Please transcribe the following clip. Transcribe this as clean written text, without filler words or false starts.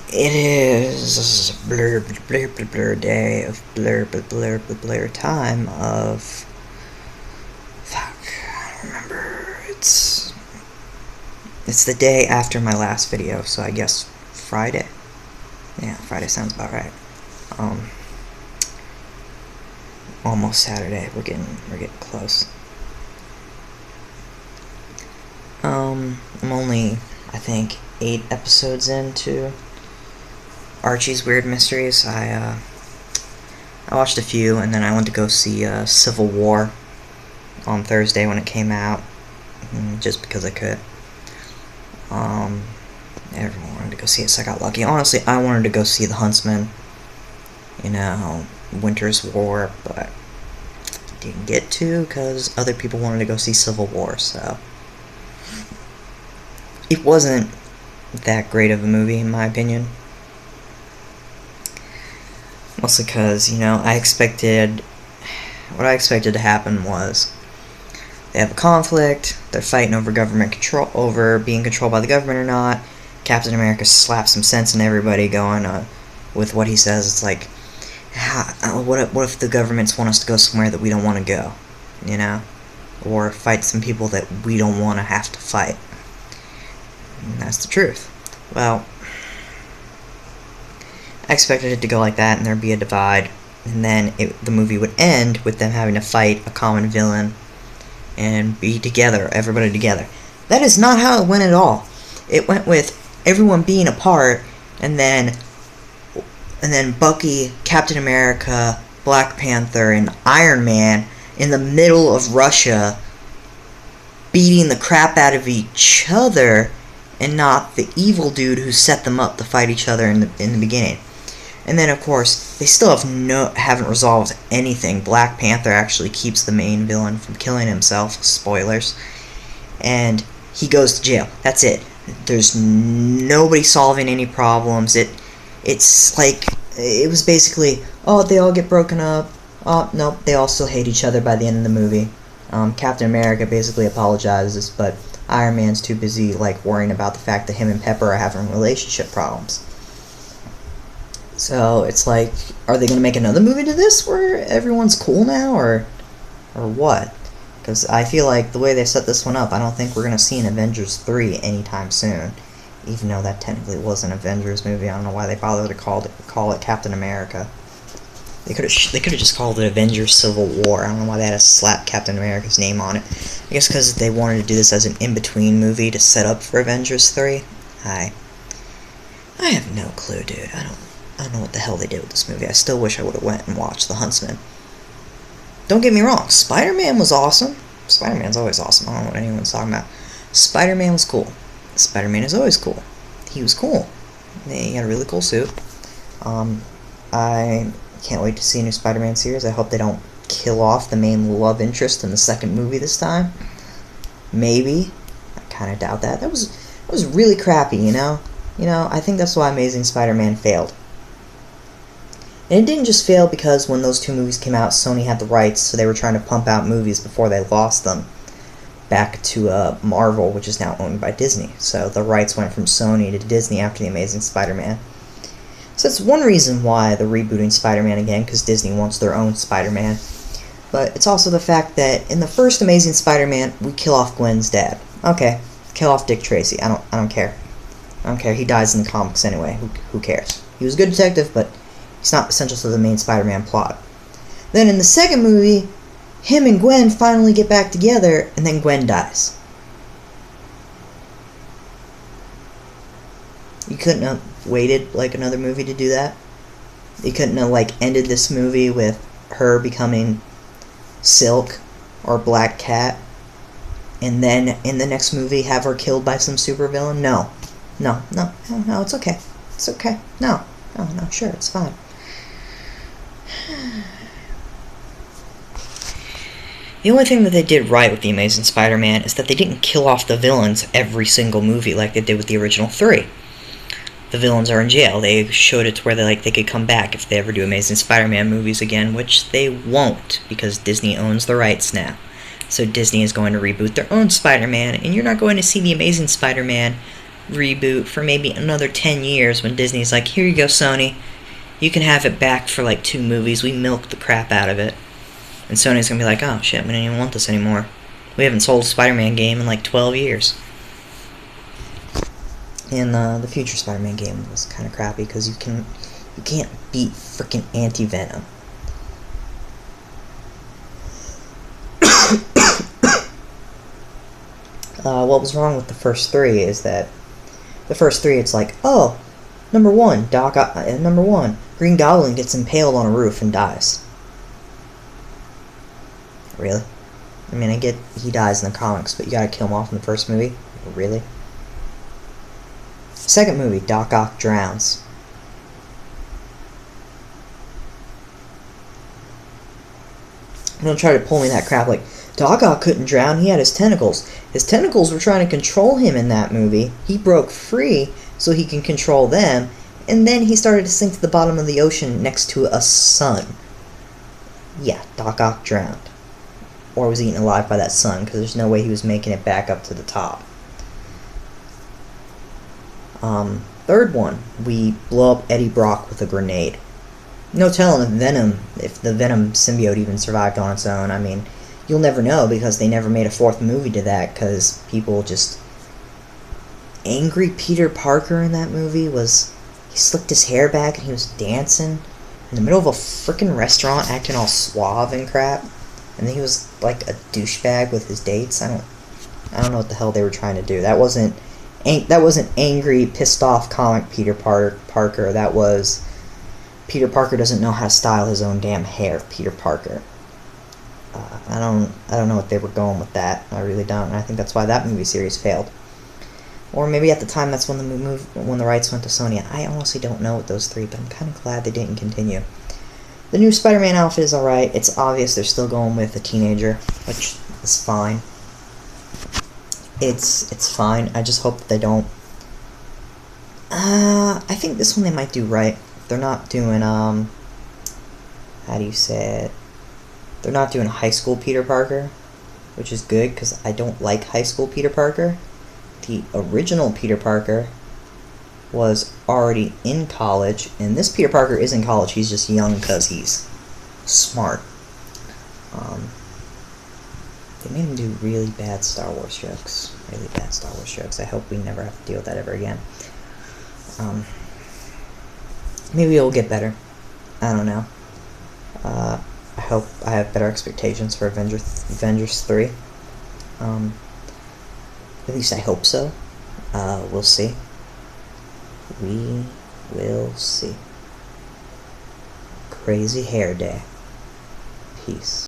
It is blur blur blur blur day of blur blur blur blur blur time of fuck. I don't remember. It's the day after my last video, so I guess Friday. Yeah, Friday sounds about right. Um, Almost Saturday. We're getting close. I'm only, I think, 8 episodes into Archie's Weird Mysteries. I watched a few, and then I went to go see Civil War on Thursday when it came out, just because I could. Everyone wanted to go see it, so I got lucky. Honestly, I wanted to go see The Huntsman, Winter's War, but didn't get to because other people wanted to go see Civil War, so it wasn't that great of a movie in my opinion. Mostly because, what I expected to happen was they have a conflict, they're fighting over government control, over being controlled by the government or not. Captain America slaps some sense in everybody going with what he says. It's like, what if the governments want us to go somewhere that we don't want to go, or fight some people that we don't want to have to fight. And that's the truth. Well, I expected it to go like that, and there'd be a divide, and then the movie would end with them having to fight a common villain and be together, everybody together. That is not how it went at all. It went with everyone being apart, and then Bucky, Captain America, Black Panther, and Iron Man in the middle of Russia beating the crap out of each other, and not the evil dude who set them up to fight each other in the beginning. And then, of course, they still haven't resolved anything. Black Panther actually keeps the main villain from killing himself. Spoilers. And he goes to jail. That's it. There's nobody solving any problems. It's like, it was basically, they all get broken up. Oh, nope, they all still hate each other by the end of the movie. Captain America basically apologizes, but Iron Man's too busy, worrying about the fact that him and Pepper are having relationship problems. So, it's like, are they going to make another movie to this where everyone's cool now, or what? Because I feel like the way they set this one up, I don't think we're going to see an Avengers 3 anytime soon. Even though that technically was an Avengers movie, I don't know why they bothered to call it Captain America. They could have just called it Avengers Civil War. I don't know why they had to slap Captain America's name on it. I guess because they wanted to do this as an in-between movie to set up for Avengers 3. I have no clue, dude. I don't know what the hell they did with this movie. I still wish I would have went and watched The Huntsman. Don't get me wrong, Spider-Man was awesome. Spider-Man's always awesome. I don't know what anyone's talking about. Spider-Man was cool. Spider-Man is always cool. He was cool. He had a really cool suit. I can't wait to see a new Spider-Man series. I hope they don't kill off the main love interest in the second movie this time. Maybe. I kind of doubt that. That was really crappy, I think that's why Amazing Spider-Man failed. And it didn't just fail because when those two movies came out, Sony had the rights, so they were trying to pump out movies before they lost them back to Marvel, which is now owned by Disney. So the rights went from Sony to Disney after The Amazing Spider-Man. So that's one reason why they're rebooting Spider-Man again, because Disney wants their own Spider-Man. But it's also the fact that in the first Amazing Spider-Man, we kill off Gwen's dad. Okay, kill off Dick Tracy. I don't care. I don't care. He dies in the comics anyway. Who cares? He was a good detective, but he's not essential to the main Spider-Man plot. Then in the second movie, him and Gwen finally get back together, and then Gwen dies. You couldn't have waited another movie to do that? You couldn't have ended this movie with her becoming Silk or Black Cat, and then in the next movie have her killed by some supervillain? No, it's okay. It's okay. No, sure, it's fine. The only thing that they did right with The Amazing Spider-Man is that they didn't kill off the villains every single movie like they did with the original 3. The villains are in jail. They showed it to where they could come back if they ever do Amazing Spider-Man movies again, which they won't, because Disney owns the rights now. So Disney is going to reboot their own Spider-Man, and you're not going to see The Amazing Spider-Man reboot for maybe another 10 years when Disney's like, here you go, Sony. You can have it back for like 2 movies. We milked the crap out of it. And Sony's gonna be like, oh shit, we don't even want this anymore. We haven't sold a Spider-Man game in like 12 years. And the future Spider-Man game was kind of crappy because you can't beat freaking Anti-Venom. What was wrong with the first 3 is that the first 3, it's like, oh, number 1, Green Goblin gets impaled on a roof and dies. Really? I mean, I get he dies in the comics, but you gotta kill him off in the first movie? Really? Second movie, Doc Ock drowns. Don't try to pull me that crap like, Doc Ock couldn't drown, he had his tentacles. His tentacles were trying to control him in that movie. He broke free so he can control them, and then he started to sink to the bottom of the ocean next to a sun. Yeah, Doc Ock drowned. Or was eaten alive by that sun, because there's no way he was making it back up to the top. Third one, we blow up Eddie Brock with a grenade. No telling if the Venom symbiote even survived on its own. I mean, you'll never know because they never made a 4th movie to that because people just... Angry Peter Parker in that movie was... He slicked his hair back and he was dancing in the middle of a freaking restaurant acting all suave and crap. And then he was like a douchebag with his dates. I don't know what the hell they were trying to do. That wasn't angry, pissed off comic Peter Parker. That was Peter Parker doesn't know how to style his own damn hair. Peter Parker. I don't know what they were going with that. I really don't. And I think that's why that movie series failed. Or maybe at the time that's when the rights went to Sony. I honestly don't know with those 3, but I'm kind of glad they didn't continue. The new Spider-Man outfit is alright. It's obvious they're still going with a teenager, which is fine. It's fine. I just hope that they don't... I think this one they might do right. They're not doing, how do you say it? They're not doing high school Peter Parker, which is good, because I don't like high school Peter Parker. The original Peter Parker was already in college, and this Peter Parker is in college. He's just young because he's smart. They made him do really bad Star Wars jokes. Really bad Star Wars jokes. I hope we never have to deal with that ever again. Maybe it'll get better. I don't know. I hope I have better expectations for Avengers 3. At least I hope so. We'll see. We will see. Crazy Hair Day. Peace.